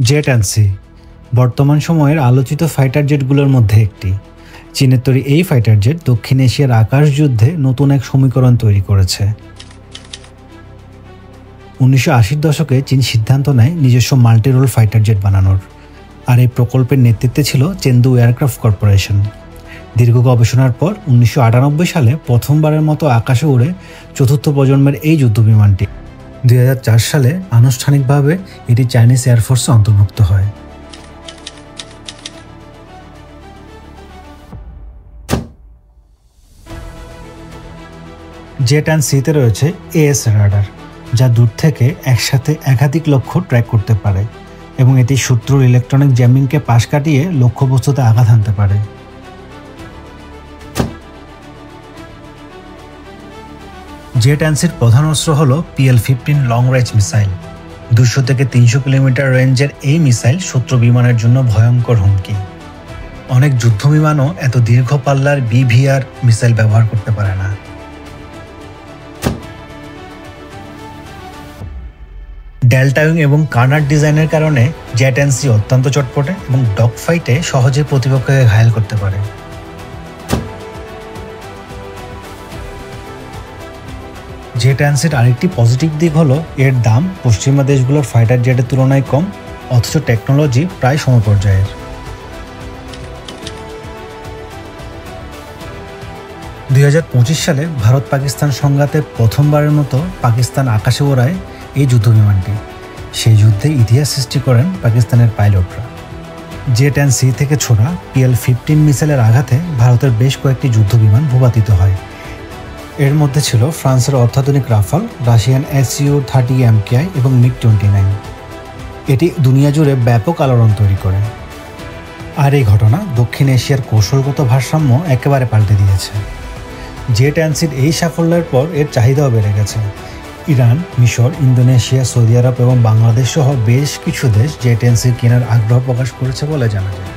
Jet and C বর্তমান সময়ের আলোচিত ফাইটার জেটগুলোর মধ্যে একটি। চীনের তৈরি এই ফাইটার জেট দক্ষিণ এশিয়ার আকাশ যুদ্ধে নতুন এক সমীকরণ তৈরি করেছে। 1980-র দশকে চীন সিদ্ধান্ত নেয় নিজস্ব মাল্টিরোল ফাইটার জেট বানানোর, আর এই প্রকল্পের নেতৃত্বে ছিল চেন্দু এয়ারক্রাফট কর্পোরেশন। দীর্ঘ গবেষণার পর 1998 সালে প্রথমবারের মতো আকাশে উড়ে চতুর্থ প্রজন্মের এই যুদ্ধবিমানটি। 2004 সালে আনুষ্ঠানিকভাবে এটি চাইনিজ এয়ারফোর্সে অন্তর্ভুক্ত হয়। জেট অ্যান্ড সিতে রয়েছে এএস রাডার, যা দূর থেকে একসাথে একাধিক লক্ষ্য ট্র্যাক করতে পারে এবং এটি শত্রুর ইলেকট্রনিক জ্যামিংকে পাশ কাটিয়ে লক্ষ্যবস্তুতে আঘাত হানতে পারে। জেট অ্যান্ড সির প্রধান অস্ত্র হল PL-15 লং রেঞ্জ মিসাইল। 200 থেকে 300 কিলোমিটার রেঞ্জের এই মিসাইল শত্রু বিমানের জন্য ভয়ঙ্কর হুমকি। অনেক যুদ্ধ বিমানও এত দীর্ঘ পাল্লার BVR মিসাইল ব্যবহার করতে পারে না। ডেল্টা উইং এবং কার্নার ডিজাইনের কারণে জেট অ্যান্ড সি অত্যন্ত চটপটে এবং ডগ ফাইটে সহজে প্রতিপক্ষকে ঘায়েল করতে পারে। জেট অ্যান্ড সির আরেকটি পজিটিভ দিক হলো এর দাম পশ্চিমা দেশগুলোর ফাইটার জেটের তুলনায় কম, অথচ টেকনোলজি প্রায় সমপর্যায়ের। 2025 সালে ভারত পাকিস্তান সংঘাতে প্রথমবারের মতো পাকিস্তান আকাশে ওড়ায় এই যুদ্ধবিমানটি। সেই যুদ্ধে ইতিহাস সৃষ্টি করেন পাকিস্তানের পাইলটরা। জেট অ্যান্ড সি থেকে ছোড়া PL-15 মিসাইলের আঘাতে ভারতের বেশ কয়েকটি যুদ্ধবিমান ভূপাতিত হয়। এর মধ্যে ছিল ফ্রান্সের অত্যাধুনিক রাফাল, রাশিয়ান Su-30 MKI এবং MiG-29। এটি দুনিয়া জুড়ে ব্যাপক আলোড়ন তৈরি করে। আর এই ঘটনা দক্ষিণ এশিয়ার কৌশলগত ভারসাম্য একেবারে পাল্টে দিয়েছে। জেট অ্যান্ড সির এই সাফল্যের পর এর চাহিদাও বেড়ে গেছে। ইরান, মিশর, ইন্দোনেশিয়া, সৌদি আরব এবং বাংলাদেশ সহ বেশ কিছু দেশ জেট অ্যান্ড সি কেনার আগ্রহ প্রকাশ করেছে বলে জানা যায়।